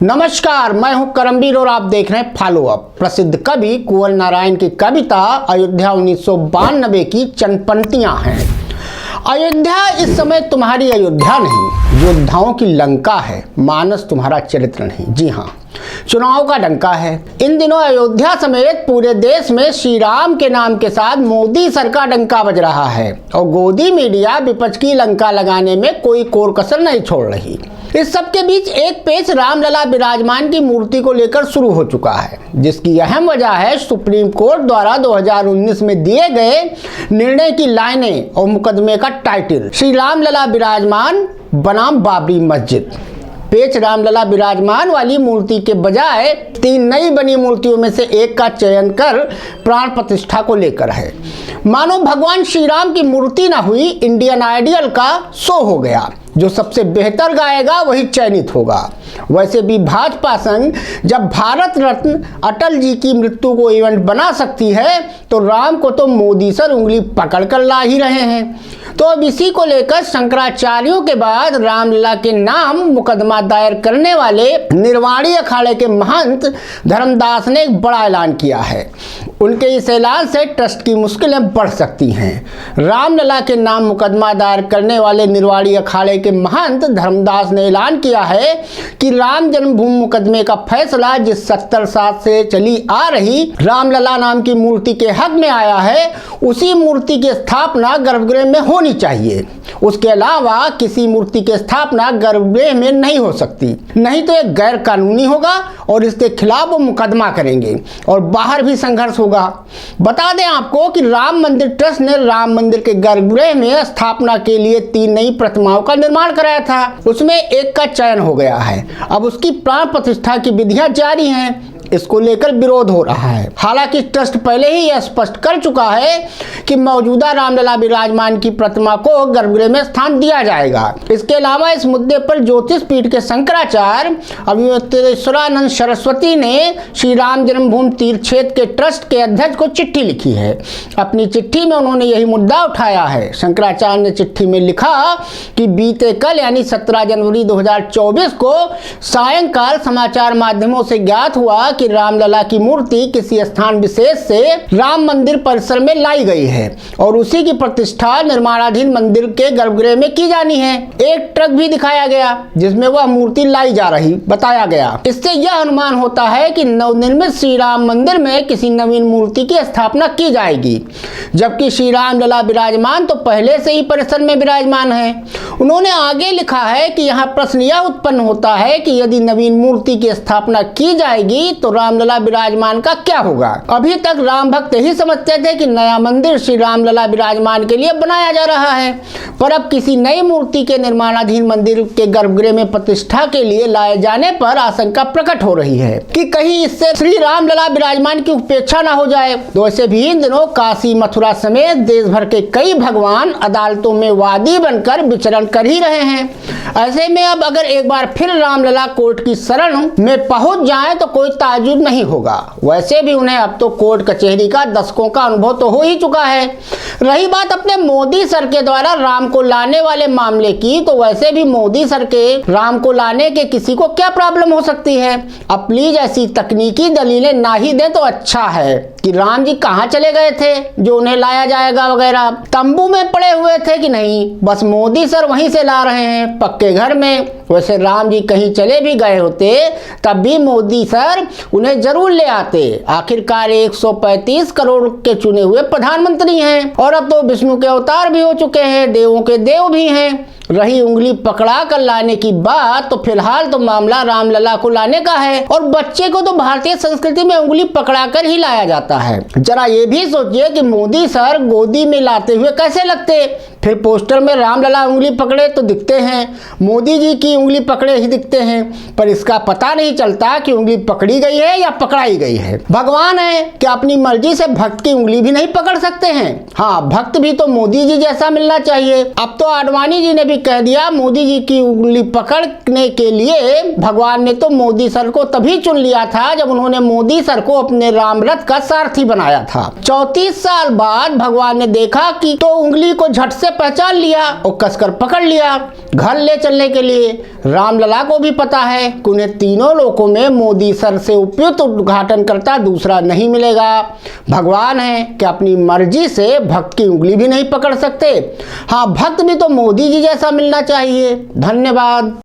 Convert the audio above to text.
नमस्कार, मैं हूं करमवीर और आप देख रहे हैं फॉलो अप। प्रसिद्ध कवि कुंवर नारायण की कविता अयोध्या 1992 की चंद पंक्तियां हैं। अयोध्या इस समय तुम्हारी अयोध्या नहीं, योद्धाओं की लंका है, मानस तुम्हारा चरित्र नहीं। जी हाँ, चुनाव का डंका है। इन दिनों अयोध्या समेत पूरे देश में श्री राम के नाम के साथ मोदी सर का डंका बज रहा है और गोदी मीडिया विपक्ष की लंका लगाने में कोई कोर कसर नहीं छोड़ रही। इस सब के बीच एक पेच रामलला विराजमान की मूर्ति को लेकर शुरू हो चुका है, जिसकी अहम वजह है सुप्रीम कोर्ट द्वारा 2019 में दिए गए निर्णय की लाइनें और मुकदमे का टाइटल श्री रामलला विराजमान बनाम बाबरी मस्जिद। पेच रामलला विराजमान वाली मूर्ति के बजाय 3 नई बनी मूर्तियों में से एक का चयन कर प्राण प्रतिष्ठा को लेकर है। मानो भगवान श्री राम की मूर्ति ना हुई, इंडियन आइडियल का शो हो गया। जो सबसे बेहतर गाएगा वही चयनित होगा। वैसे भी भाजपा संघ जब भारत रत्न अटल जी की मृत्यु को इवेंट बना सकती है, तो राम को तो मोदी सर उंगली पकड़ कर ला ही रहे हैं। तो अब इसी को लेकर शंकराचार्यों के बाद रामलला के नाम मुकदमा दायर करने वाले निर्वाणी अखाड़े के महंत धर्मदास ने एक बड़ा ऐलान किया है। उनके इस ऐलान से ट्रस्ट की मुश्किलें बढ़ सकती हैं। रामलला के नाम मुकदमा दायर करने वाले निर्वाणी अखाड़े के महंत धर्मदास ने ऐलान किया है कि राम जन्मभूमि मुकदमे का फैसला जिस 70 साल से चली आ रही रामलला नाम की मूर्ति के हक में आया है, उसी मूर्ति की स्थापना गर्भगृह में होनी चाहिए। उसके अलावा किसी मूर्ति की स्थापना गर्भगृह में नहीं हो सकती, नहीं तो यह गैर कानूनी होगा और इसके खिलाफ वो मुकदमा करेंगे और बाहर भी संघर्ष होगा। बता दें आपको कि राम मंदिर ट्रस्ट ने राम मंदिर के गर्भगृह में स्थापना के लिए 3 नई प्रतिमाओं का निर्माण कराया था। उसमें एक का चयन हो गया है। अब उसकी प्राण प्रतिष्ठा की विधियां जारी हैं। इसको लेकर विरोध हो रहा है। हालांकि ट्रस्ट पहले ही यह स्पष्ट कर चुका है कि मौजूदा रामलला विराजमान की प्रतिमा को गर्भगृह में स्थान दिया जाएगा। इसके अलावा इस मुद्दे पर ज्योतिष पीठ के शंकराचार्य अभिमतेश्वरानंद सरस्वती ने श्री राम जन्मभूमि तीर्थ क्षेत्र के ट्रस्ट के अध्यक्ष को चिट्ठी लिखी है। अपनी चिट्ठी में उन्होंने यही मुद्दा उठाया है। शंकराचार्य ने चिट्ठी में लिखा कि बीते कल यानी 17 जनवरी 2024 को सायंकाल समाचार माध्यमों से ज्ञात हुआ कि रामलला की मूर्ति किसी स्थान विशेष से राम मंदिर परिसर में लाई गई है और उसी की प्रतिष्ठा निर्माणाधीन मंदिर के गर्भगृह में की जानी है। एक ट्रक भी दिखाया गया जिसमें वह मूर्ति लाई जा रही बताया गया। इससे यह अनुमान होता है कि नवनिर्मित श्री राम मंदिर में किसी नवीन मूर्ति की स्थापना की जाएगी, जबकि श्री रामलला विराजमान तो पहले से ही परिसर में विराजमान है। उन्होंने आगे लिखा है कि यहाँ प्रश्न यह उत्पन्न होता है कि यदि नवीन मूर्ति की स्थापना की जाएगी तो रामलला विराजमान का क्या होगा। अभी तक राम भक्त ही समझते थे कि नया मंदिर श्री रामलला विराजमान के लिए बनाया जा रहा है, पर अब किसी नई मूर्ति के निर्माणाधीन मंदिर के गर्भगृह में प्रतिष्ठा के लिए लाए जाने पर आशंका प्रकट हो रही है कि कहीं इससे श्री रामलला विराजमान की उपेक्षा न हो जाए। तो वैसे भी इन दिनों काशी मथुरा समेत देश भर के कई भगवान अदालतों में वादी बनकर विचरण कर ही रहे हैं। ऐसे में अब अगर एक बार फिर रामलला कोर्ट की शरण में पहुंच जाए तो कोई ताजुब नहीं होगा। वैसे भी उन्हें अब तो कोर्ट कचहरी का दशकों का अनुभव तो हो ही चुका है। रही बात अपने मोदी सर के द्वारा राम को लाने वाले मामले की, तो वैसे भी मोदी सर के राम को लाने के किसी को क्या प्रॉब्लम हो सकती है। अब प्लीज ऐसी तकनीकी दलीलें ना ही दें तो अच्छा है कि राम जी कहाँ चले गए थे जो उन्हें लाया जाएगा वगैरह, तंबू में पड़े हुए थे कि नहीं, बस मोदी सर वहीं से ला रहे हैं पक्के घर में। वैसे राम जी कहीं चले भी गए होते तब भी मोदी सर उन्हें जरूर ले आते। आखिरकार 135 करोड़ के चुने हुए प्रधानमंत्री हैं और अब तो विष्णु के अवतार भी हो चुके हैं, देवों के देव भी हैं। रही उंगली पकड़ा कर लाने की बात, तो फिलहाल तो मामला रामलला को लाने का है और बच्चे को तो भारतीय संस्कृति में उंगली पकड़ा कर ही लाया जाता है। जरा ये भी सोचिए कि मोदी सर गोदी में लाते हुए कैसे लगते। फिर पोस्टर में रामलला उंगली पकड़े तो दिखते हैं, मोदी जी की उंगली पकड़े ही दिखते हैं, पर इसका पता नहीं चलता कि उंगली पकड़ी गई है या पकड़ाई गई है। भगवान है कि अपनी मर्जी से भक्त की उंगली भी नहीं पकड़ सकते हैं। हाँ, भक्त भी तो मोदी जी जैसा मिलना चाहिए। अब तो आडवाणी जी ने भी कह दिया मोदी जी की उंगली पकड़ने के लिए भगवान ने तो मोदी सर को तभी चुन लिया था जब उन्होंने मोदी सर को अपने राम रथ का सारथी बनाया था। 34 साल बाद भगवान ने देखा कि तो उंगली को झट से पहचान लिया और कसकर पकड़ लिया घर ले चलने के लिए। रामलला को भी पता है कि उन्हें तीनों लोकों में मोदी सर से उपयुक्त उद्घाटन करता दूसरा नहीं मिलेगा। भगवान है कि अपनी मर्जी से भक्त की उंगली भी नहीं पकड़ सकते। हाँ, भक्त भी तो मोदी जी जैसा मिलना चाहिए। धन्यवाद।